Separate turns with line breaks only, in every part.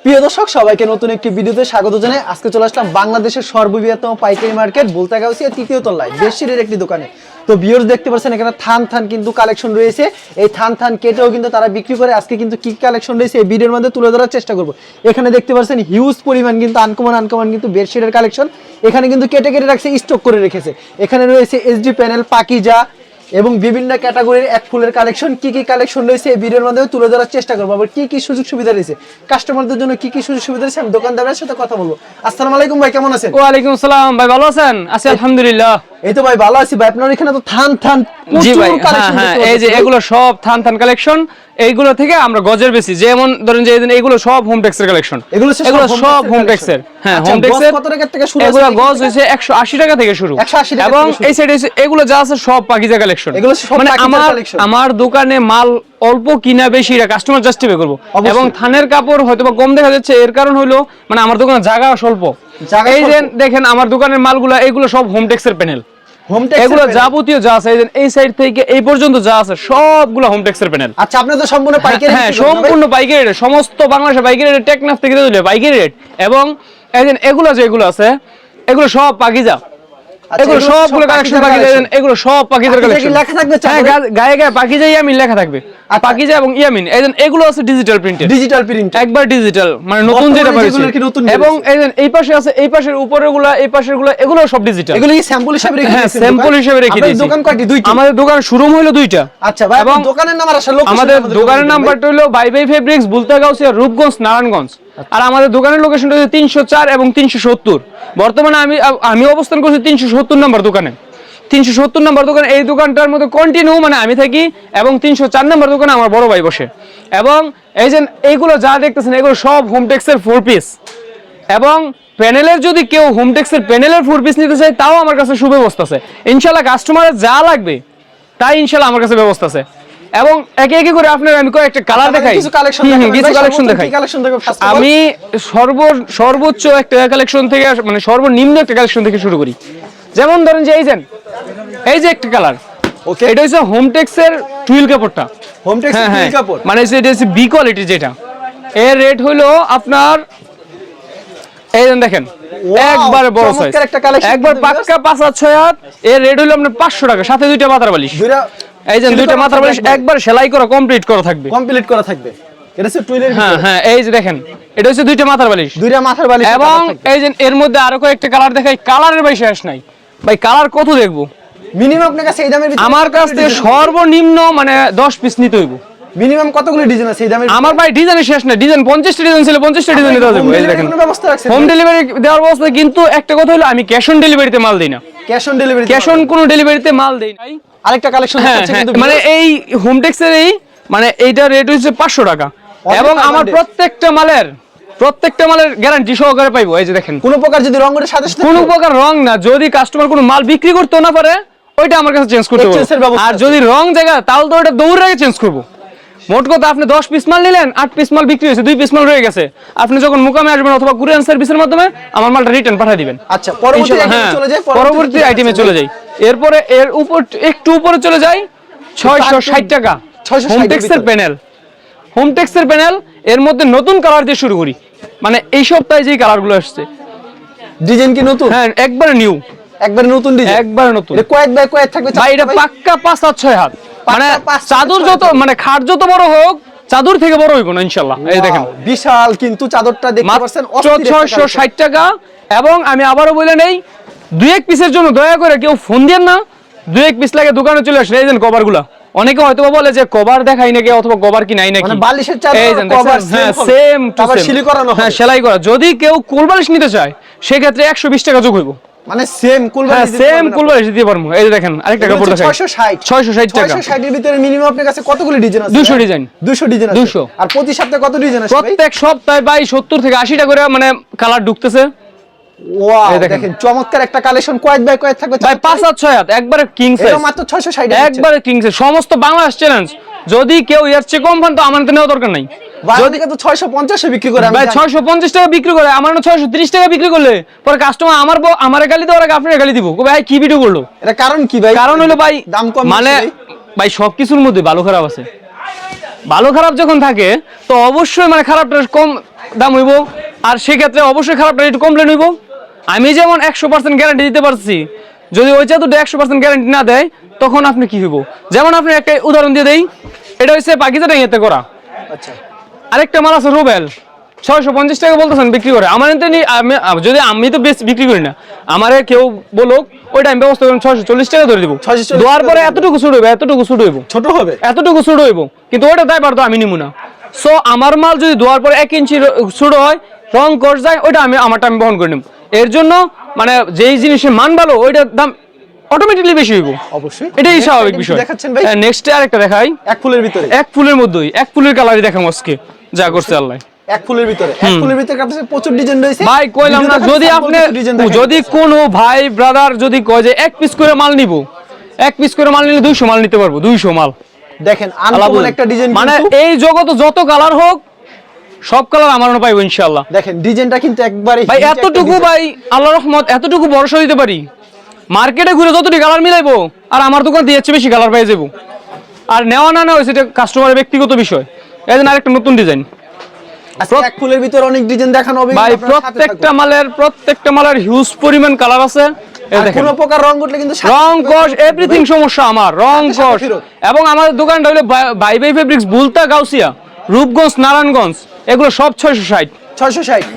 প্রিয় দর্শক সবাইকে নতুন একটি ভিডিওতে স্বাগত জানাই। আজকে চলে আসলাম বাংলাদেশের সর্ববৃহত্তম পাইকারি মার্কেট বুলতাগাউসিয়া তৃতীয় তলায় বেডশিটের একটি দোকানে। তো ভিউয়ার্স দেখতে পাচ্ছেন এখানে থান কিন্তু কালেকশন রয়েছে। এই থান কেটেও কিন্তু তারা বিক্রি করে। আজকে কিন্তু কি কালেকশন রয়েছে এই ভিডিওর মধ্যে তুলে ধরার চেষ্টা করব। এখানে দেখতে পাচ্ছেন হিউজ পরিমাণ কিন্তু আনকমন কিন্তু বেডশিটের কালেকশন এখানে কিন্তু কেটে রাখছে, স্টক করে রেখেছে। এখানে রয়েছে এইচডি প্যানেল, পাকিজা এবং বিভিন্ন ক্যাটাগরির এক ফুলের কালেকশন। কি কালেকশন রয়েছে এই ভিডিওর মাধ্যমে তুলে ধরার চেষ্টা করবো। আবার কি সুযোগ সুবিধা রয়েছে, কাস্টমারদের জন্য কি সুযোগ সুবিধা রয়েছে, আমি দোকানদারের সাথে কথা বলবো। আসসালামু আলাইকুম ভাই, কেমন আছেন?
ওয়ালাইকুম আসসালাম ভাই, ভালো আছেন? আছি আলহামদুলিল্লাহ।
এই তো ভাই ভালো আছি ভাই। আপনার এখানে তো থান
জি ভাই, হ্যাঁ, এই যে এগুলো সব থান কালেকশন। এইগুলো থেকে আমরা গজের বেশি, যেমন ধরেন যে এগুলো সব হোমটেক্সের কালেকশন। এগুলো সব হোমটেক্সের। হ্যাঁ, হোমটেক্সের
কত টাকা থেকে শুরু?
এগুলো গজ হইছে 180 টাকা থেকে শুরু।
180 টাকা
এবং এই সাইডে এগুলো যা আছে সব পাকিজা কালেকশন। মানে আমার দোকানে মাল অল্প কিনা বেশি এটা কাস্টমার জাস্টিফাই করব। এবং থানের কাপড় হয়তোবা কম দেখা যাচ্ছে, এর কারণ হলো মানে আমার দোকানে জায়গা স্বল্প। এই যে দেখেন আমার দোকানের মালগুলো, এগুলো সব হোমটেক্সের প্যানেল। এগুলো যাবতীয় যা আছে এই সাইড থেকে এই পর্যন্ত যা আছে সবগুলো হোমটেক্সের প্যানেল।
আচ্ছা, আপনাদের সম্পূর্ণ পাইকারি?
হ্যাঁ, সম্পূর্ণ পাইকারি রেট। সমস্ত বাংলাদেশে পাইকারি রেট, টেকনাফ থেকে দিলে পাইকারি রেট। এবং এগুলো যেগুলো আছে এগুলো সব পাকিজা। এগুলো সবগুলো কালেকশন পাকিজা। এগুলো সব পাকিজার কালেকশন।
লেখা থাকবে
হ্যাঁ, গায়ে পাকিজা ইয়ামিন লেখা থাকবে। আর পাকিজা এবং ইয়ামিন এগুলো আছে ডিজিটাল প্রিন্টেড।
ডিজিটাল প্রিন্ট একবার
ডিজিটাল, মানে নতুন যেটা পাইছে। এবং এই পাশে আছে, এই পাশের উপরেরগুলো, এই পাশেরগুলো, এগুলো সব ডিজিটাল।
এগুলো কি স্যাম্পল হিসেবে রেখে দিয়েছেন?
হ্যাঁ, স্যাম্পল হিসেবে রেখে দিয়েছি।
দোকান কয়টি? দুইটা।
আমাদের দোকান শোরুম হলো দুইটা।
আচ্ছা ভাই, এবং দোকানের নাম আর আসলে
আমাদের দোকানের নাম্বারটা হলো বাই ফেব্রিক্স, বুলতাগাউসিয়া, রূপগঞ্জ, নারায়ণগঞ্জ। আর আমাদের দোকানের লোকেশনটা হচ্ছে 304 এবং 370। বর্তমানে আমি অবস্থান করছি 370 নম্বর দোকানে। 370 নম্বর দোকান, এই দোকানটার মধ্যে কন্টিনিউ মানে আমি থাকি। এবং 304 নম্বর দোকানে আমার বড় ভাই বসে। এবং এই যে এইগুলো যা দেখতেছেন এগুলো সব হোমটেক্সের 4 পিস। এবং প্যানেলের যদি কেউ হোমটেক্সের প্যানেলের 4 পিস নিতে চায় তাও আমার কাছে সুব্যবস্থা আছে ইনশাআল্লাহ। কাস্টমারের যা লাগবে তাই ইনশাআল্লাহ আমার কাছে ব্যবস্থা আছে। এবং একে করে আপনার আমি কয়েকটা কালার দেখাই, কিছু কালেকশন দেখাই। আমি সর্বোচ্চ একটা কালেকশন থেকে মানে সর্বনিম্ন একটা কালেকশন থেকে শুরু করি। যেমন ধরেন যে এই যে একটা কালার, ওকে, এটা হচ্ছে হোমটেক্সের টুইল কাপড়টা।
হোমটেক্সের টুইল কাপড়
মানে এটা হচ্ছে বি কোয়ালিটি, যেটা এর রেট হলো আপনার এই দেখেন একবারে বড় সাইজ, একবার পাক্কা 5-6 হাত। এর রেট হলো আপনার 500 টাকা, সাথে দুইটা মাথার বালিশ। এই যে দুইটা মাথার বালিশ একবার সেলাই করা কমপ্লিট করা থাকবে।
এটা হচ্ছে টুইলের।
হ্যাঁ, এই যে দেখেন এটা হচ্ছে দুইটা মাথার বালিশ। এবং এই যে এর মধ্যে আরো কয়েকটা কালার দেখাই। কালারের ভাই শেষ নাই ভাই, কালার কত দেখবো।
মিনিমাম আপনার কাছে এই দামের ভিতরে
আমার কাছ থেকে সর্বনিম্ন মানে 10 পিস নিতে হইব।
মিনিমাম কতগুলো ডিজাইন আছে এই দামের?
আমার ভাই ডিজাইনের শেষ নাই। ডিজাইন 50টা ডিজাইন ছিল, 50টা ডিজাইন দেওয়া যাবে। এই দেখেন হোম ডেলিভারি দেওয়ার ব্যবস্থা। কিন্তু একটা কথা হলো আমি ক্যাশ অন ডেলিভারিতে মাল দেই না। ক্যাশ অন কোনো ডেলিভারিতে মাল দেই না।
আরেকটা কালেকশন আছে কিন্তু
মানে এই হোমটেক্সের এই মানে এইটা রেট হচ্ছে 500 টাকা। এবং আমার প্রত্যেকটা মালের গ্যারান্টি সহকারে পাইবো। এই যে দেখেন
কোনো প্রকার যদি রঙের সাথে
কোনো প্রকার রং না, যদি কাস্টমার কোনো মাল বিক্রি করতে না পারে ওইটা আমার কাছে চেঞ্জ করতে হবে। আর যদি রং জায়গা তাহলে তো ওটা দৌড় আগে চেঞ্জ করব। মোট কথা আপনি 10 পিস মাল নিলেন, 8 পিস মাল বিক্রি হয়েছে, 2 পিস মাল রয়ে গেছে, আপনি যখন মুকামে আসবেন অথবা কুরিয়ার সার্ভিসের মাধ্যমে আমার মালটা রিটার্ন পাঠিয়ে দিবেন।
আচ্ছা, পরবর্তী
আইটেমে চলে যাই। এরপরে এর উপর একটু উপরে চলে যাই 660 টাকা হোমটেক্সের প্যানেল। এর মধ্যে নতুন কালার দিয়ে শুরু করি। মানে এই সপ্তাহে যে কালারগুলো আসছে
ডিজাইন কি নতুন?
হ্যাঁ, একবারে নিউ,
একবারে নতুন ডিজাইন, একবারে নতুন। এটা কয়েক থাকবে
ভাই, এটা পাক্কা 5-6 হাত। মানে চাদর যত মানে খাট যত বড় হোক চাদর থেকে বড় হইব না ইনশাআল্লাহ। এই দেখেন
বিশাল কিন্তু চাদরটা দেখতে পাচ্ছেন
660 টাকা। এবং আমি আবারও বলে নেই, 2-1 পিসের জন্য দয়া করে কেউ ফোন দেন না। 2-1 পিস লাগে দোকানে চলে আসলে। এই দেন কভারগুলো, অনেকে হয়তো বলে যে কভার দেখাই নাকি অথবা কভার কি নাই নাকি।
মানে বালিশের চাদর কভার
সেম টু
সেম সেলাই করানো হবে।
হ্যাঁ, সেলাই করা। যদি কেউ কুল বালিশ নিতে চায় সেক্ষেত্রে 120 টাকা যোগ হইব।
মানে সেম কুল
বালিশ দিতে পারবো। এই যে দেখেন আরেকটা কাপড় দেখাই 660 টাকা।
660 এর ভিতরে মিনিমাম আপনার কাছে কতগুলো ডিজাইন আছে?
200 ডিজাইন।
200 ডিজাইন আছে।
200।
আর প্রতি সপ্তাহে কত ডিজাইন আসে?
প্রত্যেক সপ্তাহে ভাই 70 থেকে 80টা করে মানে কালার ঢুকতেছে।
ওয়াও, দেখেন চমৎকার একটা কালেকশন। কয়েক থাকবে
ভাই 5-6 হাত, একবারে কিং সাইজ।
এটা মাত্র 660
একবারে কিং সাইজ। সমস্ত বাংলাদেশ চ্যালেঞ্জ। যদি কেউ এর চেয়ে কম পান তো আমার তো নেওয়া দরকার নাই।
যদি তো 650 এ বিক্রি করে,
ভাই 650 টাকা বিক্রি করে, আমার না 630 টাকা বিক্রি করলে পরে কাস্টমার আমারে গালি দেওয়ার আগে আপনারে গালি দিব। ভাই কি ভিডিও করলো?
এটা কারণ কি ভাই?
কারণ হলো ভাই
দাম কম।
মানে ভাই সবকিছুর মধ্যে ভালো খারাপ আছে। ভালো খারাপ যখন থাকে তো অবশ্যই মানে খারাপটা কম দাম হইব, আর সেক্ষেত্রে অবশ্যই খারাপটা একটু কমপ্লেন হইব। আমি যেমন 100% গ্যারান্টি দিতে পারছি, যদি ওই চাদরটা 100% গ্যারান্টি না দেয় তখন আপনি কি হইব। যেমন আপনি একটা উদাহরণ দিয়ে দেই, এটা হচ্ছে পাকিস্তান ইয়েতে করা।
আচ্ছা,
আরেকটা মাল আছে রুবেল, 650 টাকা বলতেছেন বিক্রি করে। আমার যদি আমি তো বেশ বিক্রি করি না, আমারে কেউ বলুক ওইটা আমি ব্যবস্থা করেন 640 টাকা ধরে দিব।
640
দেওয়ার পরে এতটুকু ছোট হইব, এতটুকু ছোট হইব,
ছোট হবে,
এতটুকু ছোট হইব, কিন্তু ওইটা দায় পারতো আমি নিব না। সো আমার মাল যদি দেওয়ার পরে 1 ইঞ্চি ছোট হয়, রং কষ যায়, ওইটা আমারটা আমি বহন করে নেব। এর জন্য মানে যেই জিনিসের মান ভালো ওইটার দাম অটোমেটিক্যালি বেশি হইব,
অবশ্যই
এটাই স্বাভাবিক বিষয়।
দেখাচ্ছেন ভাই,
নেক্সটে আরেকটা দেখাই,
এক ফুলের ভিতরে,
এক ফুলের মধ্যেই, এক ফুলের কালারই দেখাম আজকে, যা করছে আল্লাহ।
এক ফুলের ভিতরে, এক ফুলের ভিতরে আপনাদের প্রচুর ডিজাইন রয়েছে
ভাই কইলাম না, যদি আপনি যদি কোনো ভাই ব্রাদার যদি কয় যে 1 পিস করে মাল নিব, 1 পিস করে মাল নিলে 200 মাল নিতে পারবো, 200 মাল।
দেখেন আনকমন একটা ডিজাইন,
মানে এই জগতে যত কালার হোক সব কালার আমার মনে পাইবো ইনশাআল্লাহ।
দেখেন ডিজাইনটা কিন্তু একবারে
ভাই এতটুকু, ভাই আল্লাহর রহমত, এতটুকু ভরসা দিতে পারি, মার্কেটে ঘুরে যতটি কালার মিলাইবো আর আমার দোকান দিয়ে বেশি কালার পেয়ে যাবো। আর নেওয়া না নেওয়া সেটা কাস্টমারের ব্যক্তিগত বিষয়। এই জন্য আরেকটা নতুন ডিজাইন,
এক ফুলের ভিতরে অনেক ডিজাইন দেখানো হবে
ভাই প্রত্যেকটা মালের হিউজ পরিমাণ কালার আছে। এই দেখেন
কোনো প্রকার রং উঠলে কিন্তু
রং কস এভরিথিং সমস্যা আমার, রং কস। এবং আমাদের দোকানটা হলো bye bye fabrics, বুলতা Gausia, Rupganj, Narayanganj, এগুলো সব 660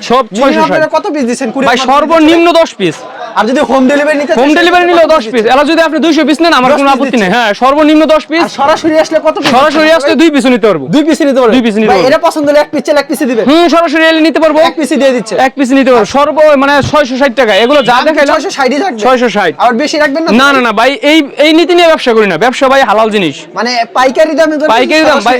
সব 660।
আপনারা কত পিস দিবেন?
ভাই সর্বনিম্ন 10 পিস,
আর যদি হোম ডেলিভারি নিতে,
হোম ডেলিভারি নিলেও 10 পিস। এলা যদি আপনি 200 পিস নেন আমার কোনো আপত্তি নেই। হ্যাঁ সর্বনিম্ন 10 পিস।
আর সরাসরি আসলে কত পিস?
সরাসরি আসলে 2 পিস নিতে পারবো,
2 পিস নিতে পারবো,
2 পিস নিতে
ভাই
পারবো।
এটা পছন্দ হলে এক পিস চাইলে এক পিস দিবেন।
সরাসরি এলে নিতে পারবো,
এক পিস দিয়ে দিচ্ছে,
এক পিস নিতে পারবো। মানে 660 টাকা, এগুলো যা দেখাইলাম
660 থাকবে,
660।
আর বেশি রাখবেন না?
না না না ভাই, এই নীতি নিয়ে ব্যবসা করি না, ব্যবসা ভাই হালাল জিনিস,
মানে পাইকারি দামে ধরে,
পাইকারি দাম। ভাই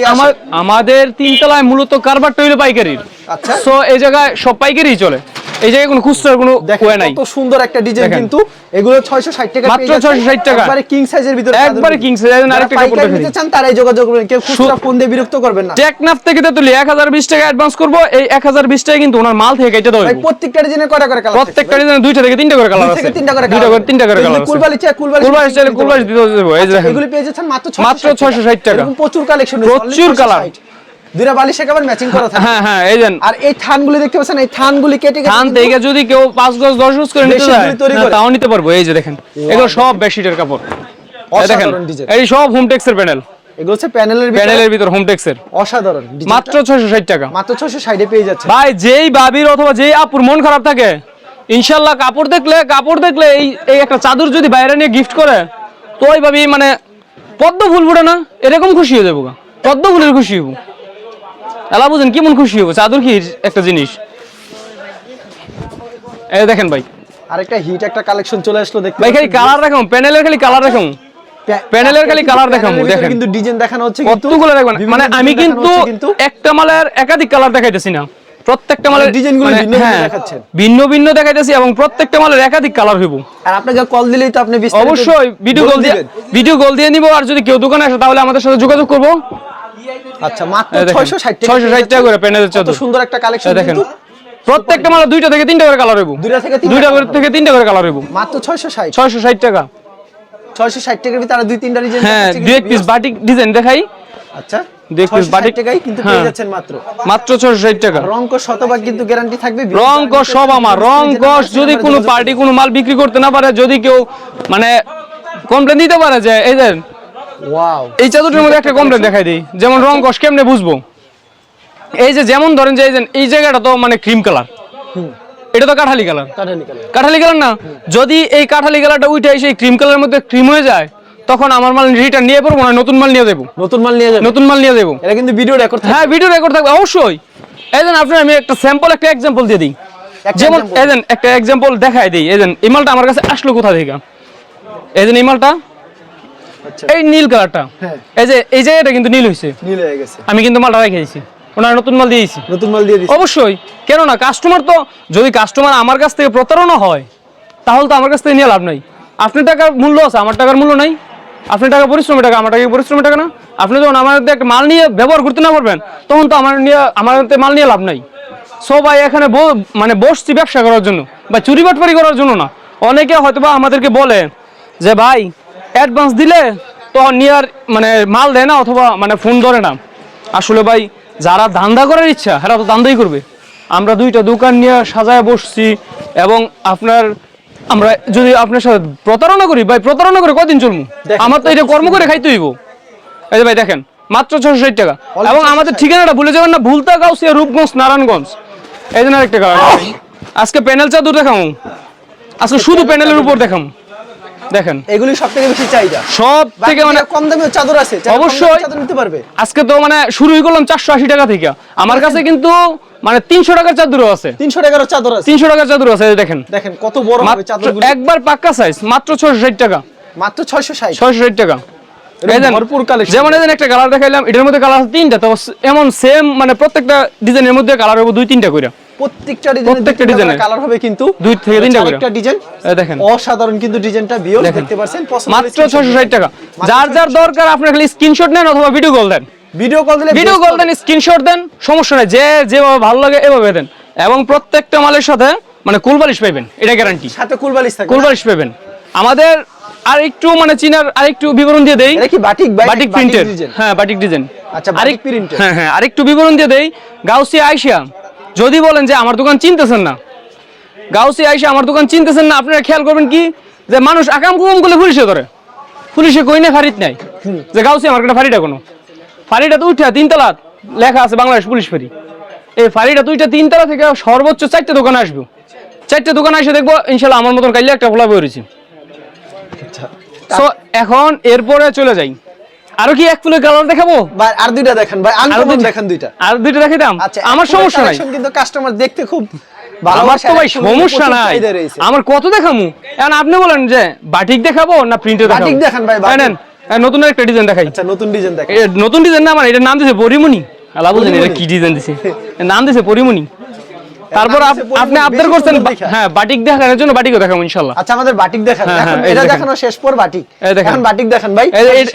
আমাদের 3 তলায় মূলত কারবারটা হইলো পাইকারির।
আচ্ছা,
সো এই জায়গায় সব পাইকারি চলে, এই জায়গায় কোনো খুচরার কোনো ওয়ে নাই।
কত সুন্দর একটা ডিজাইন, কিন্তু এগুলো 660 টাকা,
মাত্র 660 টাকা,
একবারে কিং সাইজের ভিতরে,
একবারে কিং সাইজ। আরেকটা কাপড় দেখাই,
নিতে চান তারাই যোগাযোগ করবেন, কেউ খুচরা ফোন দিয়ে বিরক্ত করবেন না।
টেকনাফ থেকে তেতুলি 1020 টাকা অ্যাডভান্স করব, এই 1020 টাকা কিন্তু ওনার মাল থেকে কেটে দাও।
ভাই প্রত্যেকটা ডিজাইনে কয়টা করে কালার?
প্রত্যেকটা ডিজাইনে 2টা থেকে 3টা করে কালার আছে,
3টা করে
কালার আছে।
কুলবালি চাই, কুলবালি
দিতে দেবো। এই যে দেখেন
এগুলো পেয়ে যাচ্ছেন মাত্র
660 টাকা।
প্রচুর কালেকশন,
প্রচুর কালার,
দুইটা বালিশ একেবারে ম্যাচিং করা থাকে।
হ্যাঁ এই দেন।
আর এই থানগুলি দেখতে পাচ্ছেন, এই থানগুলি কেটে
থান থেকে যদি কেউ 5 গজ 10 গজ করে নিতে চায় তাও নিতে পারবো। এই যে দেখেন এগুলো সব বেডশিটের কাপড়, এই দেখেন এই সব হোমটেক্সের প্যানেল,
এগুলো হচ্ছে প্যানেলের
ভিতর হোমটেক্সের,
অসাধারণ।
মাত্র 660 টাকা,
মাত্র 660 এ পেয়ে যাচ্ছে।
ভাই যেই বাবির অথবা যেই আপুর মন খারাপ থাকে, ইনশাআল্লাহ কাপড় দেখলে এই একটা চাদর যদি বাইরে নিয়ে গিফট করে, তো ওই ভাবি মানে পদ্ম ফুল ফুটে না এরকম খুশি হয়ে যাবো, পদ্ম ফুলের খুশি হবো। এলা বুঝেন কেমন খুশি হবো, চাদর কি একটা জিনিস। এই দেখেন ভাই
আরেকটা হিট একটা কালেকশন চলে আসলো, দেখতে
ভাই খালি কালার দেখাম, প্যানেলের খালি কালার দেখাম, প্যানেলের খালি কালার দেখাম। দেখেন
কিন্তু ডিজাইন দেখানো হচ্ছে,
কতগুলো দেখবেন, মানে আমি কিন্তু একটা মালের একাধিক কালার দেখাইতেছি না, প্রত্যেকটা মালের
ডিজাইনগুলো ভিন্ন ভিন্ন দেখাচ্ছেন,
ভিন্ন ভিন্ন দেখাইতেছি, এবং প্রত্যেকটা মালের একাধিক কালার হইব।
আর আপনাকে কল দিলেই তো আপনি
অবশ্যই ভিডিও কল দিয়ে নিব। আর যদি কেউ দোকানে আসে তাহলে আমাদের সাথে যোগাযোগ করব।
আচ্ছা, মাত্র 660
টাকা করে প্যানেলের চাদর,
সুন্দর একটা কালেকশন।
দেখেন প্রত্যেকটা মালে 2টা থেকে 3টা করে কালার হইব, 2টা থেকে 3টা করে কালার হইব,
মাত্র
660 টাকা।
660 টাকার ভিতরে আর 2-3টা ডিজাইন,
হ্যাঁ 2 পিস বাটিক ডিজাইন দেখাই।
আচ্ছা
2 পিস বাটিক
টাকায় কিন্তু পেয়ে যাচ্ছেন মাত্র
660 টাকা।
রং কস শতভাগ কিন্তু গ্যারান্টি থাকবে,
রং কস সব আমার, রং কস যদি কোনো পার্টি কোনো মাল বিক্রি করতে না পারে, যদি কেউ মানে কমপ্লেইন দিতে পারে যে এই দেন
ওয়াও
এই চাদরটার মধ্যে একটা কমপ্লেইন দেখাই দেই, যেমন রং কস কেমনে বুঝবো। এই যে যেমন ধরেন যে এই জায়গাটা তো মানে ক্রিম কালার, এটা তো কাঠালি কালার, কাঠালি কালার না, যদি এই কাঠালি কালারটা উঠে এসে ক্রিম কালারের মধ্যে ক্রিম হয়ে যায়, তখন আমার মাল রিটার্ন নিয়ে পড়বো না, নতুন মাল নিয়ে যাবো, নতুন মাল নিয়ে যাবো।
এটা কিন্তু ভিডিও রেকর্ড,
হ্যাঁ ভিডিও রেকর্ড থাকবে অবশ্যই। এই দেন আপনার আমি একটা স্যাম্পল একটা এক্সাম্পল দিয়ে দিই, যেমন এই দেন একটা এক্সাম্পল দেখাই দিই। এই দেন এই মালটা আমার কাছে আসলো কোথা থেকে, এই দেন এই মালটা, এই নীল কালারটা, এই যে এই জায়গাটা কিন্তু নীল হয়েছে,
নীল হয়ে গেছে,
আমি কিন্তু মালটা রেখে দিয়েছি, ওনার নতুন মাল দিয়েছি, অবশ্যই। কেন না, কাস্টমার তো যদি কাস্টমার আমার কাছ থেকে প্রতারণা হয় তাহলে তো আমার কাছ থেকে নিয়ে লাভ নাই। আপনার টাকার মূল্য আছে, আমার টাকার মূল্য নাই, আপনার টাকা পরিশ্রমের টাকা, আমার টাকা পরিশ্রমের টাকা না। আপনি যখন আমাদের একটা মাল নিয়ে ব্যবহার করতে না পারবেন, তখন তো আমার মাল নিয়ে লাভ নাই। সবাই এখানে মানে বসছি ব্যবসা করার জন্য বা চুরি বাটপারি করার জন্য না। অনেকে হয়তোবা আমাদেরকে বলে যে ভাই অ্যাডভান্স দিলে তো নিয়ে আর মানে মাল দেয় না, অথবা মানে ফোন ধরে না। আসলে ভাই যারা ধান্দা করার ইচ্ছা এরা তো ধান্দাই করবে, আমরা দুইটা দোকান নিয়ে সাজায় বসছি, এবং আপনার আমরা যদি আপনার সাথে প্রতারণা করি ভাই, প্রতারণা করে কদিন চলবো? আমার তো এটা কর্ম করে খাইতে হইব। এই যে ভাই দেখেন মাত্র 660 টাকা, এবং আমাদের ঠিকানাটা ভুলে যাবেন না, ভুলতা গাউসিয়া, রূপগঞ্জ, নারায়ণগঞ্জ। এই জন্য আরেকটা কালার আজকে প্যানেল চাদর দেখাবো, আজকে শুধু প্যানেলের উপর দেখাবো। দেখেন
এগুলি সবথেকে বেশি চাহিদা,
সব থেকে মানে
কম দামে চাদর আছে,
অবশ্যই
চাদর নিতে পারবে।
আজকে তো মানে শুরুই করলাম 480 টাকা থেকে, আমার কাছে কিন্তু মানে 300 টাকার চাদরও আছে,
300 টাকার চাদর আছে,
300 টাকার চাদর আছে। দেখেন
দেখেন কত বড় হবে চাদরগুলো,
একবার পাক্কা সাইজ, মাত্র 660 টাকা,
মাত্র
660 টাকা।
ভরপুর কালেকশন।
যেমন এদিন একটা কালার দেখাইলাম, এটার মধ্যে কালার আছে 3টা, তো এমন সেম মানে প্রত্যেকটা ডিজাইনের মধ্যে কালার হবে 2-3টা করে,
প্রত্যেকটা
ডিজাইনের
কালার হবে কিন্তু
2 থেকে 3টা করে।
একটা ডিজাইন
দেখেন
অসাধারণ কিন্তু ডিজাইনটা ভিউয়ার্স দেখতে পাচ্ছেন,
মাত্র 660 টাকা। যার যার দরকার আপনার খালি স্ক্রিনশট নেন অথবা ভিডিও কল দেন,
ভিডিও কল দেন,
স্ক্রিনশট দেন, সমস্যা নাই, যে যেভাবে ভালো লাগে এভাবে দেন। এবং প্রত্যেকটা মালের সাথে মানে কুলবালিশ পাবেন, এটা গ্যারান্টি,
সাথে কুলবালিশ থাকবে,
কুলবালিশ পাবেন। আমাদের আর একটু মানে চিনার আরেকটু বিবরণ দিয়ে দেই,
এটা কি বাটিক ভাই?
বাটিক প্রিন্টের, হ্যাঁ বাটিক ডিজাইন।
আচ্ছা বাটিক প্রিন্টের,
হ্যাঁ হ্যাঁ, আরেকটু বিবরণ দিয়ে দেই। গাউসিয়া আয়েশা, যদি বলেন যে আমার দোকান চিনতেছেন না, গাউসিয়া আয়েশা আমার দোকান চিনতেছেন না, আপনারা খেয়াল করবেন কি যে মানুষ আকাম কুকাম করলে পুলিশে ধরে, পুলিশে কই না ফারিত নাই যে গাউসিয়া মার্কেটে ফারিটা কোনো, ফারিটা তো উঠা 3 তলা লেখা আছে বাংলাদেশ পুলিশ ফাঁড়ি। এই ফাঁড়িটা 2-3 তলা থেকে সর্বোচ্চ 4টে দোকানে আসবো, 4টে দোকানে এসে দেখবো ইনশাল্লাহ আমার মতন কাইলে একটা ফোলা বেরিয়েছি। সো এখন এরপরে চলে যাই, আরো কি এক ফুলের কালার দেখাবো
ভাই? আর দুইটা দেখেন ভাই, আনকমন দেখেন দুইটা,
আর দুইটা দেখাইতাম।
আচ্ছা
আমার সমস্যা নাই,
কিন্তু কাস্টমার দেখতে খুব
আমার তো ভাই সমস্যা নাই, আমার কত দেখামু। এখন আপনি বলেন যে বাটিক দেখাবো না প্রিন্টে দেখাবো?
বাটিক দেখান ভাই,
জানেন নতুন একটা ডিজাইন দেখাই।
আচ্ছা নতুন ডিজাইন দেখাই,
নতুন ডিজাইন না, আমার এটার নাম দিয়েছে পরিমণি, আল্লাহ বুঝেন এটা কি ডিজাইন দিছে, নাম দিয়েছে পরিমণি। তারপর আপনি আবদার করছেন, হ্যাঁ বাটিক দেখানোর জন্য বাটিকও দেখাবো ইনশাআল্লাহ।
আচ্ছা আমাদের বাটিক দেখান, এখন এটা দেখানো শেষ পর বাটিক, এখন বাটিক দেখান ভাই।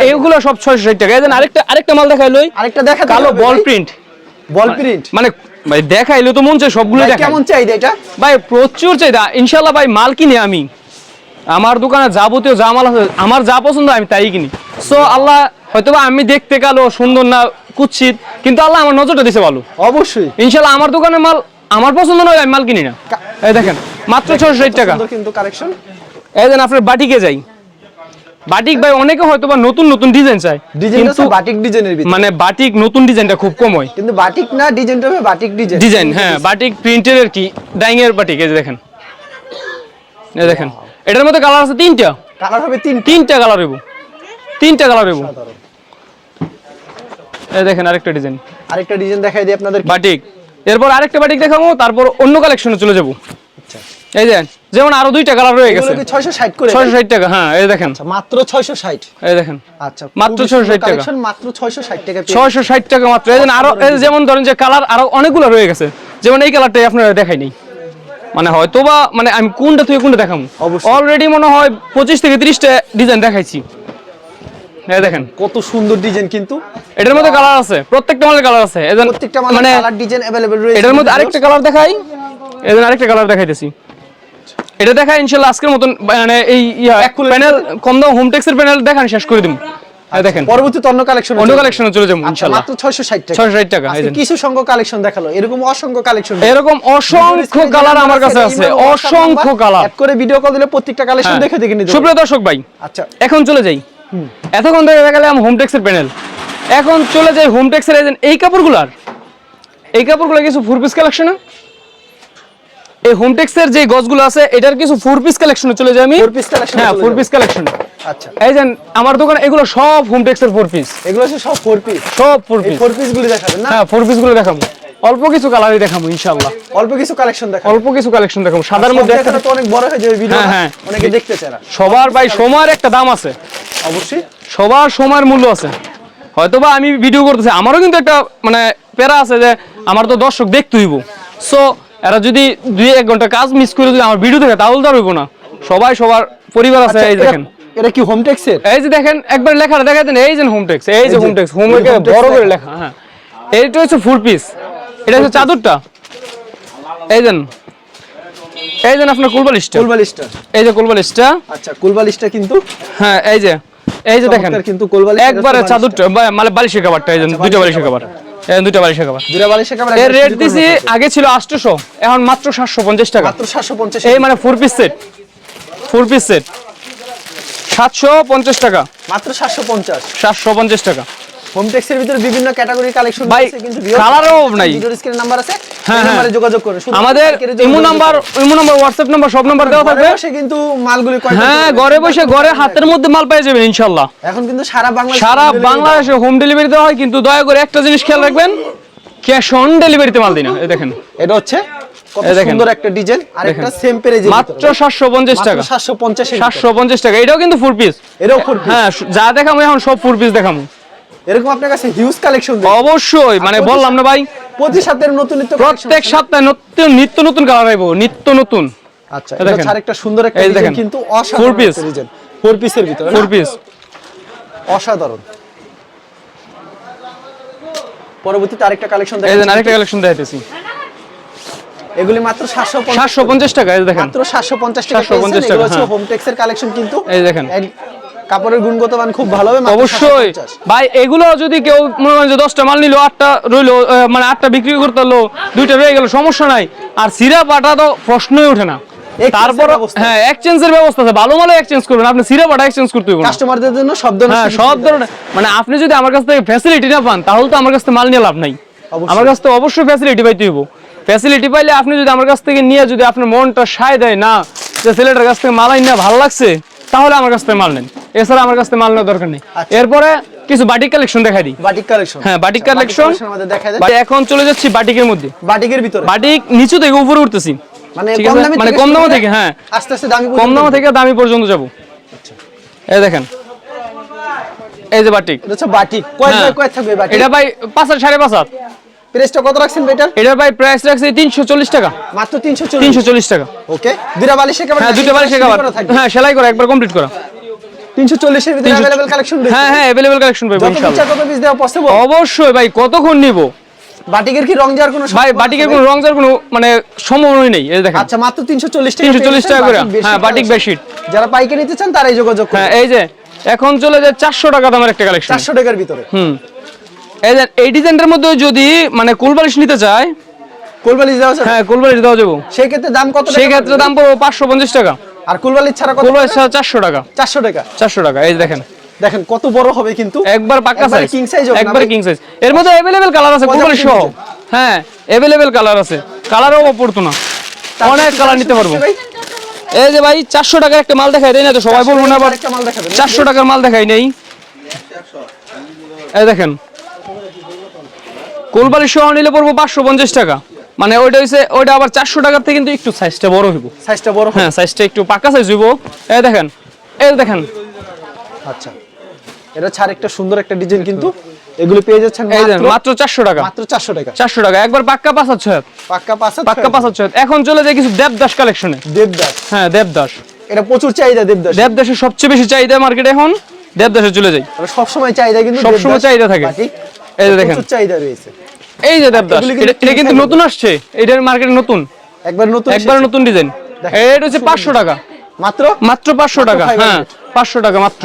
এইগুলো সব 660 টাকা। এদেন আরেকটা মাল দেখাইলই,
আরেকটা দেখা
কালো বল প্রিন্ট,
বল প্রিন্ট
মানে ভাই দেখাইলো তো মন চাই সবগুলো দেখাই।
কেমন চাহিদা এটা
ভাই? প্রচুর চাহিদা ইনশাআল্লাহ ভাই। মাল কিনে আমি, আমার দোকানে যাবতীয় যা মাল আছে, আমার যা পছন্দ আমি তাই কিনি। সো আল্লাহ হয়তোবা আমি দেখতে কালো সুন্দর না কুৎসিত, কিন্তু আল্লাহ আমার নজরটা দিছে ভালো,
অবশ্যই
ইনশাআল্লাহ। আমার দোকানের মাল আমার পছন্দ নয় আমি মাল কিনি না। এই দেখেন মাত্র 660 টাকা
কিন্তু কালেকশন।
এই দেন আপনার বাটিকে যাই, বাটিক ভাই অনেকে হয়তোবা নতুন নতুন ডিজাইন চায়,
কিন্তু বাটিক ডিজাইনের ভিতরে
মানে বাটিক নতুন ডিজাইনটা খুব কম হয়,
কিন্তু বাটিক না ডিজাইনটা হবে বাটিক ডিজাইন,
ডিজাইন হ্যাঁ বাটিক প্রিন্টের আর কি, ডাইং এর বাটিক। এই যে দেখেন, এই দেখেন এটার মধ্যে কালার আছে 3টা,
কালার হবে
3টা কালার হইব, 3টা কালার হইব। এই দেখেন আরেকটা ডিজাইন,
আরেকটা ডিজাইন দেখাই দিই আপনাদের
বাটিক। এরপর আরেকটা বাটিক দেখাবো, তারপর অন্য কালেকশনে চলে যাব।
আচ্ছা
এই দেখেন যেমন আরো 2টা কালার রয়ে গেছে,
এগুলো কি 660 করে?
660 টাকা, হ্যাঁ এই দেখেন
মাত্র 660।
এই দেখেন
আচ্ছা
মাত্র 660 টাকা,
কালেকশন মাত্র 660 টাকা,
660 টাকা মাত্র। এই আরো যেমন ধরেন যে কালার আরো অনেকগুলো রয়ে গেছে, যেমন এই কালারটাই আপনারা দেখাই নেই, মানে হয়তোবা মানে আমি কোনটা থেকে কোনটা দেখাবো, অলরেডি মনে হয় 25 থেকে 30টা ডিজাইন দেখাইছি। এই দেখেন
কত সুন্দর ডিজাইন, কিন্তু
এটার মধ্যে কালার আছে, প্রত্যেকটা মালের কালার আছে। এজন
প্রত্যেকটা মানে কালার ডিজাইন अवेलेबल রয়েছে।
এটার মধ্যে আরেকটা কালার দেখাই, এজন আরেকটা কালার দেখাইতেছি, এটা দেখাই ইনশাআল্লাহ আজকের মতন মানে এই প্যানেল কম দাম হোমটেক্সের প্যানেল দেখান শেষ করে দিমু। এই দেখেন
পরবর্তীতে অন্য কালেকশনে
চলে যাবো ইনশাআল্লাহ।
মাত্র 660 টাকা,
660 টাকা।
আজকে কিছু সংখ্যক কালেকশন দেখালো, এরকম অসংখ্য কালেকশন,
এরকম অসংখ্য কালার আমার কাছে আছে, অসংখ্য কালার।
অ্যাড করে ভিডিও কল দিলে প্রত্যেকটা কালেকশন দেখে দেখে নিতে।
সুপ্রিয় দর্শক ভাই,
আচ্ছা
এখন চলে যাই, এতক্ষণ ধরে দেখালাম হোমটেক্সের প্যানেল, এখন চলে যাই হোমটেক্সের এই কাপড়গুলার, এই কাপড়গুলো কিছু 4 পিস কালেকশন। এই হোমটেক্সের যে গজগুলো আছে এটার কিছু 4 পিস কালেকশনে চলে যাই আমি।
4 পিস কালেকশন,
হ্যাঁ 4 পিস কালেকশন।
আচ্ছা
এই যে আমার দোকানে এগুলো সব হোমটেক্সের 4 পিস,
এগুলো সব 4 পিস,
সব 4
এই
পিস।
4 পিস গুলি দেখাবেন না?
হ্যাঁ 4 পিস গুলো দেখাবো, অল্প কিছু কালারই দেখাবো ইনশাআল্লাহ,
অল্প কিছু কালেকশন দেখাবো,
অল্প কিছু কালেকশন দেখাবো। সাদার মধ্যে একটা
তো অনেক বড় হয়ে যাবে ভিডিও,
হ্যাঁ
অনেকে দেখতে চায় না।
সবার ভাই সময়ের একটা দাম আছে,
অবশ্যই
সবার সময়ের মূল্য আছে। হয়তোবা আমি ভিডিও করতেছি, আমারও কিন্তু একটা মানে প্যারা আছে যে আমার তো দর্শক দেখতে হইব। সো এরা যদি 2-1 ঘন্টা কাজ মিস করে যদি আমার ভিডিও দেখে তাহলে তো আর হইব না, সবাই সবার পরিবার আছে। এই দেখেন
এটা কি হোমটেক্সের?
এই যে দেখেন একবার লেখাটা দেখাই দেন, এই যে হোমটেক্স, এই যে হোমটেক্স, হোমটেক্স বড় করে লেখা। হ্যাঁ এইটা হচ্ছে 4 পিস, এটা হচ্ছে চাদরটা। এই দেন, এই দেন আপনার কুলবালিশটা, এই যে কুলবালিশটা।
আচ্ছা কুলবালিশটা কিন্তু
হ্যাঁ এই যে দেখেন
কিন্তু কুলবালিশ
একবারে চাদরটা মানে বালিশের কভারটা, এই যে দুটো বালিশের কভার এই দুইটা বালিশের কভার।
দুইটা বালিশের কভার
এর রেট দিছি আগে ছিল 800, এখন মাত্র 750 টাকা।
মাত্র 750।
এই মানে 4 পিস সেট, 4 পিস সেট 750 টাকা,
মাত্র 750।
750 টাকা।
হোমটেক্স এর ভিতরে বিভিন্ন ক্যাটাগরি কালেকশন
ভাই,
আছে, কিন্তু
কালারও অভাব নাই।
ভিডিওর স্ক্রিনে নাম্বার আছে,
হ্যাঁ,
এই নম্বরে যোগাযোগ করুন। শুধু
আমাদের ইমো নাম্বার, হোয়াটসঅ্যাপ নাম্বার, সব নাম্বার দেওয়া থাকবে।
সে কিন্তু মালগুলি
হ্যাঁ, ঘরে বসে ঘরে হাতের মধ্যে মাল পেয়ে যাবেন ইনশাআল্লাহ।
এখন কিন্তু সারা
বাংলাদেশে হোম ডেলিভারি দেওয়া হয়, কিন্তু দয়া করে একটা জিনিস খেয়াল রাখবেন, ক্যাশ অন ডেলিভারিতে মাল দিই না। এই দেখেন,
এটা হচ্ছে কত
এই দেখেন।
সুন্দর একটা ডিজাইন, আর একটা সেম পেজে
মাত্র 750 টাকা।
750
750 টাকা। এটাও কিন্তু 4 পিস।
এরও ফুল পিস।
হ্যাঁ, যা দেখাবো এখন সব 4 পিস দেখাবো।
এরকম আপনার কাছে হিউজ কালেকশন
অবশ্যই, মানে বললাম না ভাই,
প্রতি সপ্তাহে নতুন নিত্য
প্রত্যেক সপ্তাহে নিত্য নতুন কালার আইবো, নিত্য নতুন।
আচ্ছা, এটা হচ্ছে আরেকটা সুন্দর একটা
এই
ডিজাইন,
দেখেন,
কিন্তু
4
অসাধারণ
পিস।
একটা ডিজাইন, 4 পিসের ভিতরে
4 পিস
অসাধারণ। পরবর্তীতে আরেকটা কালেকশন
এই
দেখাচ্ছি,
যে আরেকটা কালেকশন দেখাইতেছি,
এগুলি মাত্র 750
750 টাকা। এই দেখেন,
মাত্র 750 টাকা
750
পেয়েছেন।
টাকা,
এগুলো হচ্ছে
হ্যাঁ।
হোমটেক্স এর কালেকশন, কিন্তু
এই দেখেন,
কাপড়ের গুণগত মান খুব ভালো হবে। মাত্র
অবশ্যই
750।
ভাই, এগুলো যদি কেউ মনে করেন যে 10টা মাল নিল, 8টা রইলো, মানে 8টা বিক্রি করতে হলো, 2টা রয়ে গেল, সমস্যা নাই। আর সিরা পাটা তো প্রশ্নই ওঠে না। তারপর হ্যাঁ, এক্সচেঞ্জের ব্যবস্থা আছে, ভালো মালে এক্সচেঞ্জ করবেন, আপনি সিরা পাটা এক্সচেঞ্জ করতে হবে না।
কাস্টমারদের জন্য সব ধরনের
হ্যাঁ, সব ধরনের, মানে আপনি যদি আমার কাছ থেকে ফ্যাসিলিটি না পান, তাহলে তো আমার কাছ থেকে মাল নিয়ে লাভ নাই।
অবশ্যই।
আমার কাছ থেকে অবশ্যই ফ্যাসিলিটি পাইতে হইব। ফ্যাসিলিটি পাইলে আপনি যদি আমার কাছ থেকে নিয়ে যদি আপনার মনটা সায় দেয় না, যে ছেলেটার কাছ থেকে মাল আইনা ভালো লাগছে, তাহলে আমার কাছ থেকে মাল নেন। এছাড়া আমার কাছ থেকে মাল নেওয়ার দরকার নেই। এরপরে কিছু বাটিক কালেকশন দেখাই দিই।
বাটিক কালেকশন,
হ্যাঁ, বাটিক কালেকশন
আমাদের দেখায় দেন।
ভাই, এখন চলে যাচ্ছি বাটিকের মধ্যে।
বাটিকের ভিতরে
বাটিক নিচু থেকে উপরে উঠতেছি,
মানে
ঠিক
কম
আছে?
দামি
মানে
থেকে
কম দাম
শুরু করে
থেকে, হ্যাঁ,
আস্তে আস্তে দামি
কম দাম থেকে দামি পর্যন্ত যাব। এই দেখেন, এই যে বাটিক,
এটা হচ্ছে বাটিক। কয়
হ্যাঁ।
বাই কয় থাকবে বাটিক?
এটা ভাই 5 আর 5.5।
প্রাইসটা কত রাখছেন বেটার?
এটা ভাই প্রাইস রাখছি 340 টাকা।
মাত্র 340।
340 টাকা।
ওকে, দুইটা বালিশের কভার।
হ্যাঁ, দুটো বালিশের কভার, হ্যাঁ, সেলাই করা, একবার কমপ্লিট করা।
340 এর ভিতরে अवेलेबल কালেকশন রয়েছে।
হ্যাঁ, হ্যাঁ, अवेलेबल কালেকশন পাবেন
যত
ইনশাআল্লাহ।
পিস কত পিস দেওয়া পসিবল?
অবশ্যই ভাই, কতক্ষণ নিব?
বাটিকের কি রং যাওয়ার কোনো
ভাই, বাটিকের কোনো রং যাওয়ার কোনো মানে সম্ভাবনাই নেই। এই দেখেন,
আচ্ছা, মাত্র 340 টাকা।
340 টাকা করে। হ্যাঁ, বাটিক বেডশিট।
যারা পাইকারি নিতে চান তারাই যোগাযোগ করুন।
হ্যাঁ, এই যে এখন চলে যায় 400 টাকা দামের একটা কালেকশন।
400 টাকার ভিতরে।
এই যে এই ডিজাইনটার মধ্যে যদি মানে কোলবালিশ নিতে চায়,
কোলবালিশ দেওয়া আছে?
হ্যাঁ, কোলবালিশ দেওয়া যাবে।
সেই ক্ষেত্রে দাম কত টাকা?
সেই ক্ষেত্রে দাম পড়বে 550 টাকা।
আর কোলবালিশ ছাড়া কত?
কোলবালিশ ছাড়া 400 টাকা।
400 টাকা।
400 টাকা। এই যে দেখেন,
দেখেন কত বড় হবে, কিন্তু
একবার পাক্কা
একবারে
সাইজ,
কিং সাইজ হবে না
একবারে
ভাই?
King size. এর মধ্যে अवेलेबल কালার আছে, কোলবালিশ সহ। হ্যাঁ, अवेलेबल কালার আছে, কালারও অপরতো না, অনেক কালার নিতে পারবো। এই যে ভাই, 400 টাকার একটা মাল দেখাই দেই না তো সবাই বলবো না আবার
একটা মাল দেখাবেন?
400 টাকার মাল দেখাই নেই। এই দেখেন, কোলবালিশ সহ নিলে পড়বো 550 টাকা। মানে ওইটা হইছে, ওইটা আবার 400 টাকার থেকে কিন্তু একটু সাইজটা বড় হইব।
সাইজটা বড় হবে।
হ্যাঁ, সাইজটা একটু পাকা সাইজ হইব। এই দেখেন, এই দেখেন,
আচ্ছা, এটা ছাড় একটা সুন্দর একটা ডিজাইন, কিন্তু এগুলো পেয়ে যাচ্ছেন
এই দেখেন মাত্র 400 টাকা।
মাত্র 400 টাকা।
400 টাকা একবার পাক্কা 5-6।
পাক্কা 5
পাক্কা 5-6। এখন চলে যায় কিছু দেবদাস কালেকশনে।
দেবদাস।
হ্যাঁ, দেবদাস,
এটা প্রচুর চাহিদা দেবদাস।
দেবদাসের সবচেয়ে বেশি চাহিদা মার্কেটে এখন। দেবদাসে চলে যাই,
সব সময় চাহিদা, কিন্তু
সবসময়
দেবদাস
চাহিদা থাকে।
বাটিক
এই যে দেখেন,
প্রচুর চাহিদা রয়েছে।
এই যে দেবদাস,
এগুলি কিন্তু
এটা কিন্তু নতুন আসছে, এটার মার্কেটে নতুন,
একবার নতুন
একবার নতুন ডিজাইন। এটা হচ্ছে 500 টাকা
মাত্র।
মাত্র 500 টাকা। হ্যাঁ, 500 টাকা মাত্র।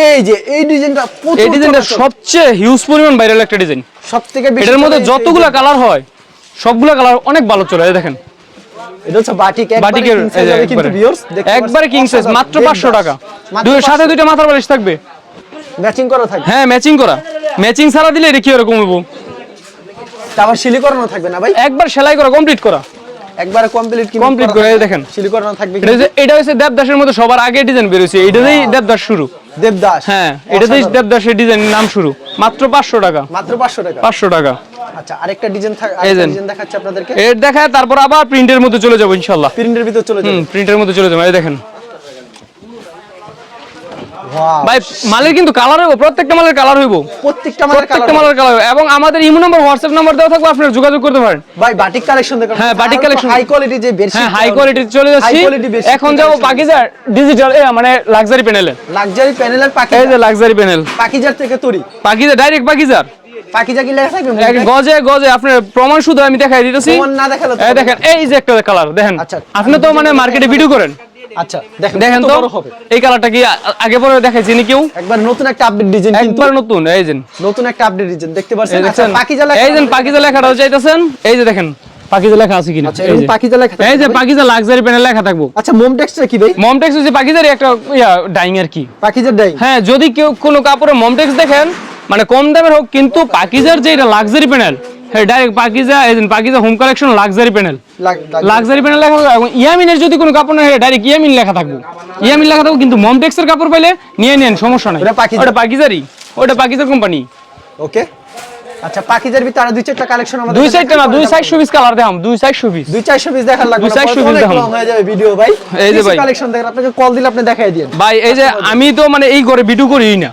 এই যে এই ডিজাইনটা প্রচুর,
এই ডিজাইনটা
চলাচল।
সবচেয়ে হিউজ পরিমাণ ভাইরাল একটা ডিজাইন।
সবথেকে বেশি
এটার মধ্যে
চলে এই
যতগুলা কালার হয়, সবগুলা কালার অনেক ভালো চলে। এই দেখেন,
এটা হচ্ছে বাটিক,
বাটিকের
king size হবে, কিন্তু viewers দেখতে
একবারে কিং সাইজ,
পাচ্ছেন,
মাত্র 500 টাকা।
মাত্র
দুই সাথে দুইটা মাথার বালিশ থাকবে,
ম্যাচিং করা থাকবে।
হ্যাঁ, ম্যাচিং করা। ম্যাচিং ছাড়া দিলে এটা কি এরকম হইব?
আবার সিলি করানো থাকবে না ভাই?
একবার সেলাই করা, কমপ্লিট করা,
একবারে কমপ্লিট
কমপ্লিট করে। এই দেখেন,
সিলি করানো থাকবে।
এটা হচ্ছে দেবদাসের মধ্যে সবার আগে ডিজাইন বের হইছে, এটাতেই দেবদাস শুরু।
দেবদাস,
হ্যাঁ, এটাতেই দেবদাসের ডিজাইনের নাম শুরু। মাত্র 500 টাকা।
মাত্র 500 টাকা।
500 টাকা।
আচ্ছা, আরেকটা ডিজাইন ডিজাইন দেখাচ্ছি আপনাদেরকে।
এর দেখায় তারপর আবার প্রিন্টের মধ্যে চলে যাব ইনশাআল্লাহ।
প্রিন্টের ভিতর চলে যাবে।
প্রিন্টের মধ্যে চলে যাব। এই দেখেন
ওয়াও,
ভাই, মালের কিন্তু কালার হইব, প্রত্যেকটা মালের কালার হইব,
প্রত্যেকটা মালের
প্রত্যেকটা
কালার।
মালের কালার হইব। এবং আমাদের ইমো নাম্বার, হোয়াটসঅ্যাপ নাম্বার দেওয়া থাকবে, আপনারা যোগাযোগ করতে পারেন।
ভাই, বাটিক কালেকশন দেখুন।
হ্যাঁ, বাটিক কালেকশন,
হাই কোয়ালিটি যে বেডশিট।
হ্যাঁ, হাই কোয়ালিটি চলে যাচ্ছে। এখন যাব পাকিজার ডিজিটাল, মানে লাক্সারি প্যানেলে।
লাক্সারি প্যানেলের পাকিজা।
এই যে লাক্সারি প্যানেল,
পাকিজার থেকে তৈরি।
পাকিজার, ডাইরেক্ট পাকিজার।
পাকিজা কি লেখা থাকবে?
গজে গজে আপনার প্রমাণ শুধু আমি দেখাই দিতেছি।
প্রমাণ না দেখালে তো
এই দেখেন, এই যে একটা কালার দেখেন।
আচ্ছা,
আপনি তো মানে মার্কেটে ভিডিও করেন,
আচ্ছা দেখেন
দেখেন
কত
তো
বড় হবে।
এই কালারটা কি আগে পরে দেখাইছি নি কেউ?
একবার নতুন একটা আপডেট ডিজাইন, কিন্তু
একবার নতুন। এই যে
নতুন একটা আপডেট ডিজাইন দেখতে পাচ্ছেন।
এই
আচ্ছা
দেখছেন
পাকিজা লেখা,
এই যে পাকিজা লেখাটা চাইতেছেন, এই যে দেখেন পাকিজা লেখা আছে কিনা।
আচ্ছা
এই
এরকম
যে
পাকিজা লেখা
এই যে
থাকবে।
পাকিজা লাক্সারি প্যানেল লেখা থাকবো।
আচ্ছা মমটেক্সটা কি ভাই?
মমটেক্স হচ্ছে পাকিজারই একটা ডাইং আর কি।
পাকিজার ডাই।
হ্যাঁ, যদি কেউ কোনো কাপড়ে মমটেক্স দেখেন মানে কম দামের হোক, কিন্তু পাকিজার যে এটা লাক্সারি প্যানেল, হ্যাঁ ডাইরেক্ট পাকিজা, এই যে Pakiza home collection luxury panel, luxury panel লেখা থাকবে। এবং ইয়ামিনের যদি কোনো কাপড় না হয় ডাইরেক্ট ইয়ামিন লেখা থাকবে, ইয়ামিন লেখা থাকবে। কিন্তু মমটেক্সের কাপড় পাইলে নিয়ে নেন, সমস্যা নাই।
ওটা পাকিজা।
ওটা পাকিজারই, ওটা পাকিজার কোম্পানি।
ওকে আচ্ছা পাকিজার ভিতরে আরো দুই চারটা কালেকশন আমাদের
দুই সাইডটা না, দুই সাইড পিস কালার দেখাম, দুই সাইড পিস।
দুই 400 পিস দেখার লাগবে,
200
অনেক
দেখাবো।
লং হয়ে যাবে ভিডিও ভাই।
এই যে ভাই
কালেকশন দেখেন, আপনাকে কল দিলে আপনি দেখাই দিন
ভাই। এই যে আমি তো মানে এই ঘরে ভিডিও করি না,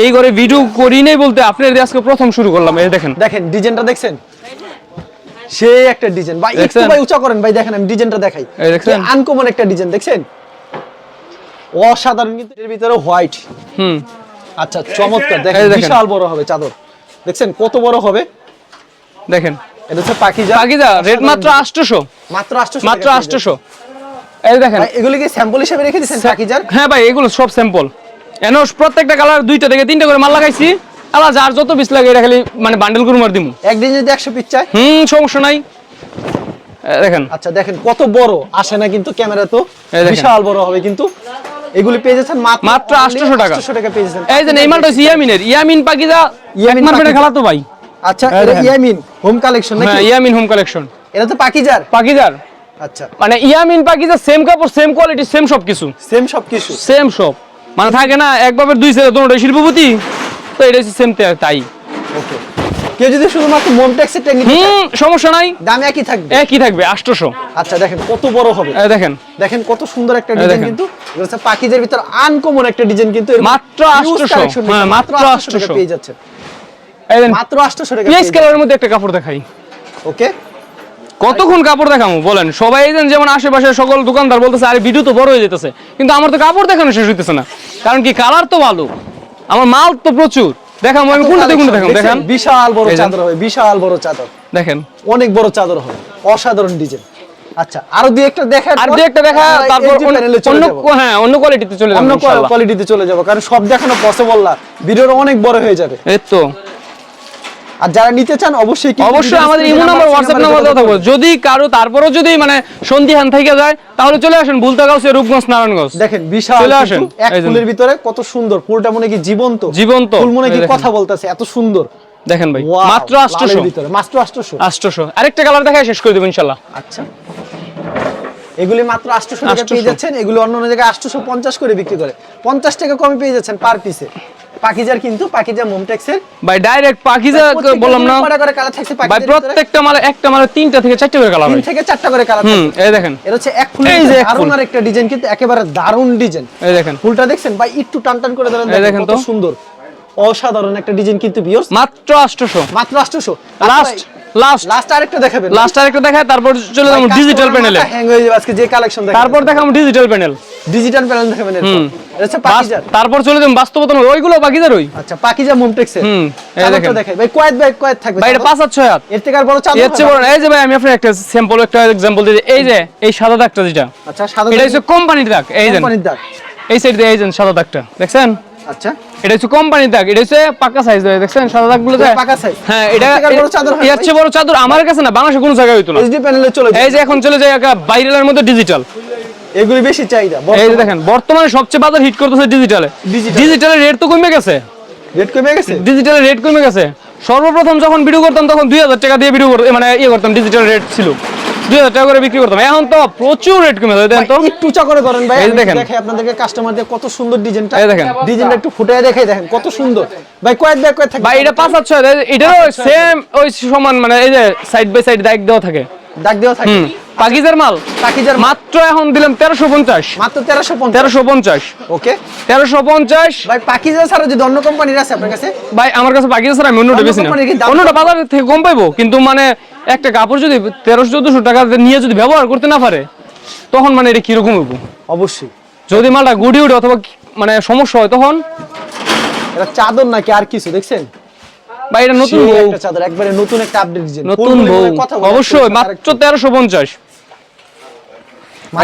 এই ঘরে ভিডিও করি নাই বলতে আপনার আজকে প্রথম শুরু করলাম। এই দেখেন
দেখেন ডিজাইনটা দেখছেন, সেই একটা ডিজাইন ভাই। একটু
দেখছেন?
ভাই উঁচা করেন ভাই, দেখেন আমি ডিজাইনটা দেখাই।
এই দেখছেন?
আনকমন একটা ডিজাইন দেখছেন, অসাধারণ। কিন্তু এর ভিতরে হোয়াইট। আচ্ছা চমৎকার। দেখেন
এই দেখেন।
বিশাল বড় হবে চাদর, দেখছেন কত বড় হবে।
দেখেন
এটা হচ্ছে পাকিজা।
পাকিজা রেট মাত্র 800,
মাত্র 800,
মাত্র 800। এই দেখেন
ভাই এগুলি কি স্যাম্পল হিসেবে রেখে দিয়েছেন পাকিজার?
হ্যাঁ ভাই, এগুলো সব স্যাম্পল। এনো প্রত্যেকটা কালার 2টা থেকে 3টা করে মাল লাগাইছি। আলা যার যত পিস লাগে এটা খালি মানে বান্ডেল করে মার দিমু।
এক ডিজাইন যদি 100 পিস চাই,
সমস্যা নাই। দেখেন
আচ্ছা দেখেন কত বড় আসে না কিন্তু ক্যামেরা তো
এই দেখেন।
বিশাল বড় হবে। কিন্তু এগুলি পেয়ে যাচ্ছেন
মাত্র 800 টাকা।
800 টাকা পেয়ে যাচ্ছেন।
এই যে এই মালটা হচ্ছে ইয়ামিনের, ইয়ামিন পাকিজা,
ইয়ামিন
মার্কেটে
পাকিজা।
খেলা তো ভাই।
আচ্ছা
এই
এটা
দেখেন।
ইয়ামিন হোম কালেকশন নাকি?
হ্যাঁ, ইয়ামিন হোম কালেকশন।
এটা তো পাকিজার।
পাকিজার
আচ্ছা
মানে ইয়ামিন পাকিজা, সেম কাপড়, সেম কোয়ালিটি, সেম সবকিছু,
সেম সবকিছু।
সেম সব। মানে থাকে না এক বাপের দুই ছেলে, দুটোই শিল্পপতি, তো এটা হচ্ছে সেম তাই।
ওকে কেউ যদি শুধুমাত্র মমটেক্সের টেকনিক,
সমস্যা নাই,
দাম একই থাকবে।
একই থাকবে 800।
আচ্ছা দেখেন কত বড় হবে।
দেখেন
দেখেন কত সুন্দর একটা ডিজাইন।
দেখেন।
কিন্তু এটা হচ্ছে পাকিজার ভিতর আনকমন একটা ডিজাইন। কিন্তু এর
মাত্র
huge
800,
collection
হ্যাঁ,
নিতে
মাত্র
800 টাকা
800
পেয়ে যাচ্ছে।
এই দেন
মাত্র 800 টাকা
পিএস
পেয়ে
কালারের মধ্যে একটা কাপড় দেখাই।
যাচ্ছে। ওকে
কতক্ষণ কাপড় দেখামু বলেন? সবাই যেমন আশেপাশে সকল দোকানদার বলতেছে আরে ভিডিও তো বড় হয়ে যেতেছে, কিন্তু আমার তো কাপড় দেখানো শেষ হইতেছে না। কারণ কি, কালার তো ভালো, আমার মাল তো প্রচুর। দেখামু আমি কোনটা দেখাম। দেখেন
বিশাল বড়
এই যে।
চাদর হবে, বিশাল বড় চাদর,
দেখেন
অনেক বড় চাদর হবে, অসাধারণ ডিজাইন। আচ্ছা আরো দুই একটা দেখা,
আর দুই একটা দেখা, তারপর হ্যাঁ অন্য কোয়ালিটিতে চলে যাবো,
অন্য
ইনশাআল্লাহ।
কোয়ালিটিতে চলে যাব, কারণ সব দেখানো পসিবল না, ভিডিওটা অনেক বড় হয়ে যাবে।
এই তো
আর যারা নিতে চান অবশ্যই কিন্তু
অবশ্যই আমাদের ইমো নাম্বার, হোয়াটসঅ্যাপ নাম্বার দেওয়া থাকবে। যদি কারো তারপরও যদি মানে সন্ধিহান থেকে যায়, তাহলে চলে আসেন বুলতাগাঁও, রূপগঞ্জ, নারায়ণগঞ্জ।
দেখেন বিশাল
চলে আসেন।
কিন্তু এক
এই যে।
ফুলের ভিতরে কত সুন্দর, ফুলটা মনে কি জীবন্ত,
জীবন্ত।
ফুল মনে কি
এই দেখেন।
কথা বলতেছে, এত সুন্দর।
দেখেন ভাই
Wow,
মাত্র
লালের
800,
ভিতরে মাত্র 800।
800। আরেকটা কালার দেখায় শেষ করে দেবো ইনশাআল্লাহ।
আচ্ছা এগুলি মাত্র 800 টাকা
800
পেয়ে যাচ্ছেন। এগুলো অন্য অন্য জায়গায় 850 করে বিক্রি করে, 50 টাকা কমে পেয়ে যাচ্ছেন পার পিসে। পাকিজার কিন্তু পাকিজা মমটেক্সের
ভাই ডাইরেক্ট পাকিজা বললাম না
কয়টা করে কালার থাকছে
ভাই,
পাকিজার ভিতরে?
প্রত্যেকটা মালে একটা মালে 3টা থেকে 4টা করে কালার
3
হয়।
থেকে 4টা করে কালার থাকছে।
এই দেখেন,
এটা হচ্ছে এক ফুলের
এই যে
ভিতরে
এক
দারুণ
ফুল।
আর একটা ডিজাইন, কিন্তু একেবারে দারুণ ডিজাইন।
এই দেখেন
ফুলটা দেখছেন ভাই, একটু টান টান করে ধরেন,
এই দেখেন
কত
তো।
সুন্দর, অসাধারণ একটা ডিজাইন। কিন্তু ভিউয়ার্স
মাত্র 800।
মাত্র 800।
লাস্ট
আরেকটা দেখাবেন?
লাস্ট আরেকটা দেখায়, তারপর চলে যাবো ডিজিটাল প্যানেলে।
হ্যাং হয়ে যাবে আজকে যে কালেকশন দেখাবেন।
তারপর দেখাবো ডিজিটাল প্যানেল।
ডিজিটাল প্যানেল দেখাবেন এরপর। এটা হচ্ছে পাকিজার।
তারপর চলে যাবো বাস্তবতা, ওইগুলো পাকিজার ওই।
আচ্ছা পাকিজা মমটেক্সের।
এই দেখেন
দেখাই ভাই, কয়েক থাকবে
ভাই, এটা 5-6 হাত।
এর থেকে আর বড় চাদর
এর চেয়ে বড় না। এই যে ভাই আমি আপনার একটা স্যাম্পল, একটা एग्जांपल দিই। এই যে এই সাদা দাগটা যেটা,
আচ্ছা সাদা
এটা হচ্ছে কোম্পানির দাগ। এই যে
কোম্পানির দাগ।
এই সাইড দিয়ে এই যে সাদা দাগটা দেখছেন,
আচ্ছা
এটা হচ্ছে কোম্পানির দাগ। এটা হচ্ছে পাকা সাইজ দেখছেন সাদা দাগগুলো যায়
পাকা সাইজ।
হ্যাঁ, এটা
এর থেকে আর বড় চাদর হয়
এর চেয়ে বড় চাদর আমার কাছে না, বাংলাদেশে কোনো জায়গায় হইতো না।
এইচডি প্যানেলে চলে যায়।
এই যে এখন চলে যায় একটা ভাইরালের মধ্যে ডিজিটাল।
এগুলি বেশি চাহিদা।
এই যে দেখেন বর্তমানে সবচেয়ে বাজার হিট করতেছে ডিজিটালে। ডিজিটালের রেট তো কমে গেছে,
রেট কমে গেছে।
ডিজিটালের রেট কমে গেছে। সর্বপ্রথম যখন ভিডিও করতাম তখন 2000 টাকা দিয়ে ভিডিও মানে করতাম, ডিজিটাল রেট ছিল 2000 টাকা করে বিক্রি করতাম। এখন তো প্রচুর রেট কমে গেছে। দেখেন তো
একটু উঁচা করে ধরেন ভাই,
এই
আমি
দেখেন।
দেখাই আপনাদেরকে কাস্টমারদের কত সুন্দর ডিজাইনটা।
এই দেখেন।
ডিজাইনটা একটু ফুটিয়ে দেখাই, দেখেন কত সুন্দর ভাই। কয়েক থাকবে
ভাই, এটা 5-6, এটারও সেম ওই সমান, মানে এই যে সাইড বাই সাইড দাগ দেওয়া থাকে।
দাগ দেওয়া থাকে।
পাকিজার মাল,
পাকিজার
মাত্র এখন দিলাম 1350।
মাত্র 1350।
1350।
ওকে
1350
ভাই। পাকিজা ছাড়া যদি অন্য কোম্পানির আছে আপনার কাছে?
ভাই আমার কাছে পাকিজা ছাড়া আমি অন্যটা বেশি না,
কোম্পানির কি দাম?
অন্যটা বাজার থেকে কম পাইবো, কিন্তু মানে একটা কাপড় যদি 1300-1400 টাকা নিয়ে যদি ব্যবহার করতে না পারে, তখন মানে এটা কিরকম হইব?
অবশ্যই।
যদি মালটা গুড়ি উঠে অথবা মানে সমস্যা হয়, তখন
এটা চাদর নাকি আর কিছু দেখছেন
ভাই এটা নতুন
সেই
বউ,
একটা চাদর, একবারে নতুন একটা আপডেট ডিজাইন,
নতুন বউ, অবশ্যই মাত্র 1350।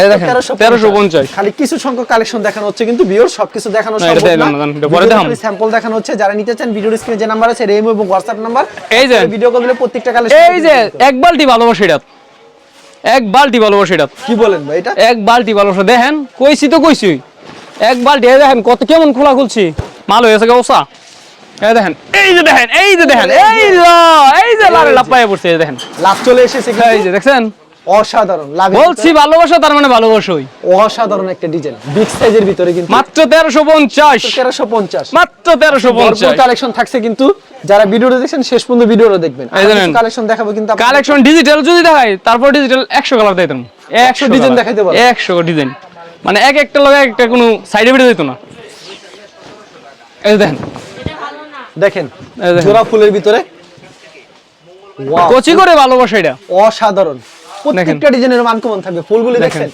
এই দেখেন 1350
খালি কিছু সংখ্যক কালেকশন দেখানো হচ্ছে কিন্তু ভিউয়ার সবকিছু দেখানো
না, এটা
সম্ভব
দেখানো
না
না, এটা পরে দেখাবো।
স্যাম্পল দেখানো হচ্ছে, যারা নিতে চান ভিডিওর স্ক্রিনে যে নাম্বার আছে রেমো এবং হোয়াটসঅ্যাপ নাম্বার,
এই যে
ভিডিও কল দিলে প্রত্যেকটা কালেকশন
এই যে এক বালতি ভালোবাসা এটা, এক বালতি ভালোবাসা এটা,
কি বলেন ভাই এটা?
এক বালতি ভালোবাসা দেখেন, কইছি তো কইছি, এক বালতি এই দেখেন কত কেমন খোলা খুলছি, মাল হয়েছে অবস্থা। এই দেখেন, এই যে দেখেন, এই যে দেখেন, এই যে লারে লাপায়ে পড়ছে, এই দেখেন
লাভ চলে এসেছে
এই
কিন্তু
যে দেখছেন,
অসাধারণ লাভ,
বলছি ভালোবাসা তার মানে ভালোবাসই।
অসাধারণ একটা ডিজাইন বিগ সাইজের ভিতরে কিন্তু
মাত্র 1350,
1350
মাত্র 1350
কালেকশন থাকছে কিন্তু, যারা ভিডিওটা দেখছেন শেষ পর্যন্ত ভিডিওটা দেখবেন।
এই জানেন
কালেকশন দেখাবো কিন্তু আপনাদের।
কালেকশন ডিজিটাল যদি দেখাই, তারপর ডিজিটাল 100 কালার দিতাম,
100 ডিজাইন দেখাইতে পারবো,
100 ডিজাইন, মানে এক একটা লগে একটা কোনো সাইডে বেড়ে যেত না। এই দেখেন,
দেখেন
এই দেখেন।
জোড়া ফুলের ভিতরে ওয়াও,
কচি করে ভালোবাসা এটা
অসাধারণ। প্রত্যেকটা ডিজাইনের মান কমন থাকবে, ফুলগুলি দেখেন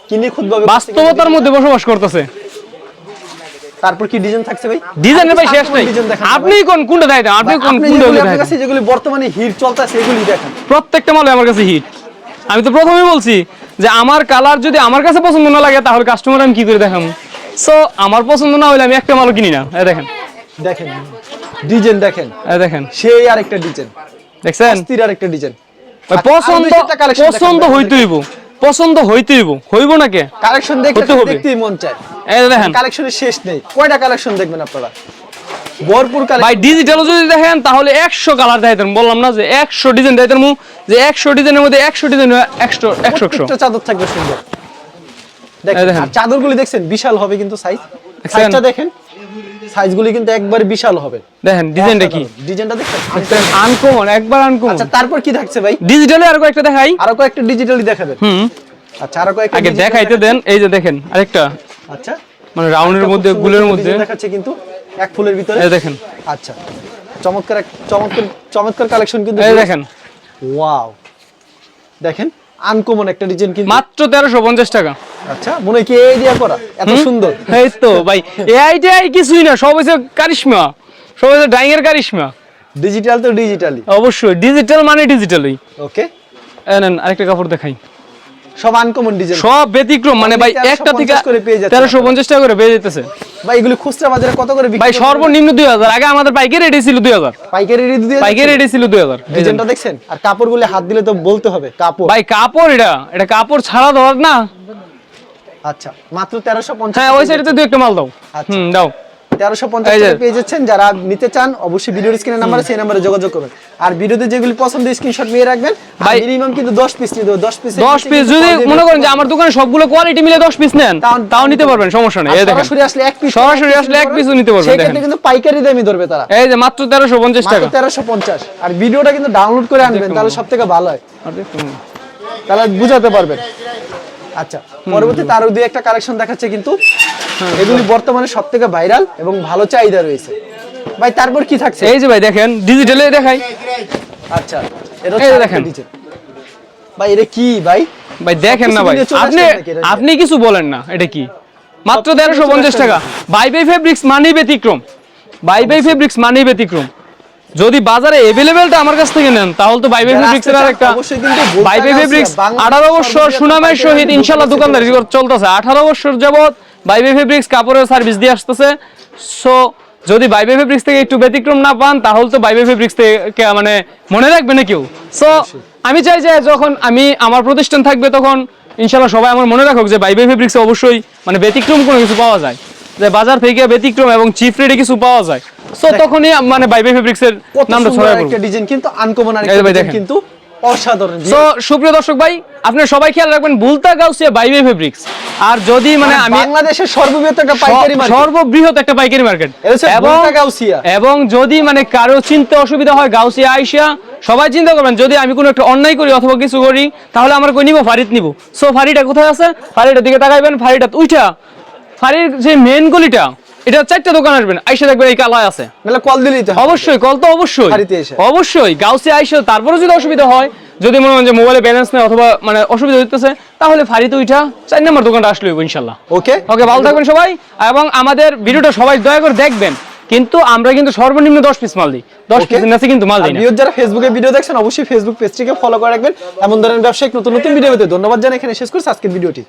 কি নিখুঁত ভাবে
বাস্তবতার মধ্যে বসবাস করতেছে।
তারপর কি ডিজাইন থাকছে ভাই?
ডিজাইনের ভাই শেষ নাই,
ডিজাইন দেখান
আপনি কোনটা দেখাইতে, আপনি
আপনি
কোনটা
যেগুলি আপনার
দেখাইতে,
কাছে যেগুলি বর্তমানে হিট চলতেছে এগুলি দেখেন।
প্রত্যেকটা মালে আমার কাছে হিট। আমি তো প্রথমেই বলছি যে আমার কালার যদি আমার কাছে পছন্দ না লাগে তাহলে কাস্টমার আমি কি করে দেখাবো। সো আমার পছন্দ না হলে আমি একটা মালও কিনি না। এই দেখেন,
দেখেন ডিজাইন দেখেন,
এই দেখেন,
সেই আরেকটা ডিজাইন,
দেখছেন
স্থির আরেকটা ডিজাইন।
পছন্দ, পছন্দ হইতেইব, পছন্দ হইতেইব, হইব না কে
কালেকশন দেখতে
করতে হবে।
দেখতেই মন চায়।
এই দেখেন
কালেকশনের শেষ নেই, কয়টা কালেকশন দেখবেন আপনারা? ভরপুর
ভাই,
কালেকশন।
ডিজিটাল যদি দেখেন তাহলে 100 কালার দেখাইতেন, বললাম না যে 100 ডিজাইন দেখাইতেন, যে 100 ডিজাইনের মধ্যে 100 ডিজাইন 100
প্রত্যেকটা চাদর থাকবে সুন্দর।
এই দেখেন।
আর চাদরগুলি দেখছেন বিশাল হবে কিন্তু সাইজ,
দেখছেন?
সাইজটা দেখেন, সাইজগুলি কিন্তু একবার বিশাল হবে।
দেখেন ডিজাইনটা কি,
ডিজাইনটা দেখেন
আনকমন, একবার আনকমন।
আচ্ছা তারপর কি থাকছে ভাই?
ডিজিটালে আর কয়েকটা দেখাই।
আরো কয়েকটা ডিজিটালি দেখাবেন। আচ্ছা আরো কয়েকটা
আগে
digital
দেখাইতে
দেখাচ্ছি।
দেন, এই যে দেখেন আরেকটা,
আচ্ছা
মানে রাউন্ডের
একটা
মধ্যে,
খুব
গুলের
সুন্দর
মধ্যে
design দেখাচ্ছে কিন্তু এক ফুলের ভিতরে।
এই দেখেন,
আচ্ছা চমৎকার চমৎকার চমৎকার কালেকশন কিন্তু।
এই দেখেন,
ওয়াও, দেখেন আনকমন একটা ডিজাইন কিন্তু।
মাত্র 1350 টাকা।
আচ্ছা মনে হয় কি এই দিয়া করা এত সুন্দর?
এই তো ভাই, এআই কিছুই না, সব হচ্ছে কারিশমা, সব হচ্ছে ডাইং এর কারিশমা।
ডিজিটাল তো ডিজিটালি,
অবশ্যই ডিজিটাল মানে ডিজিটালই।
ওকে
নেন আরেকটা কাপড় দেখাই,
সব আনকমন ডিজাইন।
সব ব্যতিক্রম, মানে ভাই একটা থেকে
1350 করে পেয়ে যাচ্ছেন
1350 টাকা করে পেয়ে যেতেছে
ভাই। এগুলি খুচরা বাজারে কত করে বিক্রি
ভাই,
করেন?
সর্বনিম্ন 2000। আগে আমাদের পাইকারি রেট ছিল 2000,
পাইকারি রেট দিয়ে
পাইকারি রেট ছিল 2000।
ডিজাইনটা দেখছেন, আর কাপড়গুলি হাত দিলে তো বলতে হবে কাপড়।
ভাই কাপড়, এটা কাপড় ছাড়া ধর না।
আচ্ছা মাত্র 1350।
হ্যাঁ, ওই সাইডে দুই একটা মাল দাও।
আচ্ছা।
দাও।
1350 টাকা পেয়ে যাচ্ছেন। যারা নিতে চান অবশ্যই ভিডিওর স্ক্রিনের নাম্বার আছে, সেই নাম্বারে যোগাযোগ করবেন। আর ভিডিওতে যেগুলি পছন্দ স্ক্রিনশট নিয়ে রাখবেন।
ভাই,
মিনিমাম কিন্তু 10 পিস নিতে হবে। 10 পিস
10 পিস যদি মনে করেন যে আমার দোকানে সবগুলো কোয়ালিটি মিলে 10 পিস নেন, তাও নিতে পারবেন, সমস্যা নেই। এই দেখেন,
সরাসরি আসলে এক পিস,
সরাসরি আসলে এক পিসও নিতে পারবেন।
সেই
দেখেন,
ক্ষেত্রে কিন্তু পাইকারি দামই ধরবে তারা।
এই যে মাত্র 1350 টাকা।
মাত্র 1350। আর ভিডিওটা কিন্তু ডাউনলোড করে আনবেন, তাহলে সবথেকে ভালো হয়, তাহলে বুঝাতে পারবেন। আচ্ছা পরবর্তীতে আরো দুই একটা কালেকশন দেখাচ্ছে কিন্তু, এগুলি বর্তমানে সবথেকে ভাইরাল এবং ভালো চাহিদা রয়েছে। ভাই তারপর কি থাকছে?
এই যে ভাই দেখেন, ডিজিটালে দেখাই।
আচ্ছা এটা
এই যে
হচ্ছে
দেখেন।
ডিজাইন। ভাই এটা কি ভাই?
ভাই দেখেন না ভাই, আপনি কিছু বলেন না, এটা কি? মাত্র 1350 টাকা। বাই ফেব্রিক্স মানেই ব্যতিক্রম, বাই ফেব্রিক্স মানেই ব্যতিক্রম। যদি বাজারে अवेलेबलটা আমার কাছ থেকে নেন তাহলে তো বাই ফেব্রিক্স এর আরেকটা, বাই ফেব্রিক্স 18 বছর সুনামের সহিত ইনশাআল্লাহ দোকানদারি চলতেছে। 18 বছর যাবত বাই ফেব্রিক্স কাপড়ের সার্ভিস দিয়ে আসতেছে। সো যদি বাই ফেব্রিক্স থেকে একটু ব্যতিক্রম না পান তাহলে তো বাই ফেব্রিক্স থেকে মানে মনে রাখবে না কেউ। সো আমি চাই যে যখন আমি আমার প্রতিষ্ঠান থাকবে তখন ইনশাআল্লাহ সবাই আমার মনে রাখুক যে বাই ফেব্রিক্সে অবশ্যই মানে ব্যতিক্রম কোনো কিছু পাওয়া যায়, যে বাজার থেকে ব্যতিক্রম এবং চিপ রেটে কিছু পাওয়া যায়। সো তখনই মানে বাই ফেব্রিক্স এর নামটা ছড়ায় পড়বে।
একটা ডিজাইন কিন্তু আনকমন, আর একটা ডিজাইন কিন্তু অসাধারণ।
সো সুপ্রিয় দর্শক ভাই, আপনারা সবাই খেয়াল রাখবেন বুলতা গাউসিয়া বাই ফেব্রিক্স। আর যদি মানে আমি
বাংলাদেশের সর্ববৃহৎ একটা পাইকারি মার্কেট,
সর্ববৃহৎ একটা পাইকারি মার্কেট, এবং যদি মানে কারো চিনতে অসুবিধা হয় গাউসিয়া আইসিয়া সবাই চিন্তা করবেন, যদি আমি কোনো একটা অন্যায় করি অথবা কিছু করি তাহলে আমার কই নিব, ফারিদ নিব। সো ফারিটা কোথায় আছে? ফারিটার দিকে তাকাইবেন, ফারিটা উইঠা ফারির যে মেইন গলিটা, এটা 4টা দোকান আসবেন, আইসা দেখবেন এই কালায় আছে,
নালে কল দিলেই তো।
অবশ্যই কল তো অবশ্যই, অবশ্যই গাউসিয়া আইসা। তারপরে যদি অসুবিধা হয়, যদি মনে হয় যে মোবাইলে ব্যালেন্স নেই অথবা মানে অসুবিধা হইতেছে, তাহলে ফারিতে উইঠা 4 নম্বর দোকানটা আসলে ইনশাআল্লাহ।
ওকে
ওকে, ভালো থাকবেন সবাই, এবং আমাদের ভিডিওটা সবাই দয়া করে দেখবেন। কিন্তু আমরা কিন্তু সর্বনিম্ন 10 পিস মাল দিই, 10 পিসের নিচে কিন্তু মাল দিই না।
ভিউয়ার যারা ফেসবুকে ভিডিও দেখছেন অবশ্যই ফেসবুক পেজটিকে ফলো করে রাখবেন। এমন ধরনের ব্যবসায়িক নতুন নতুন ভিডিও পেতে ধন্যবাদ জানাই এখানে শেষ করছি আজকের ভিডিওটি।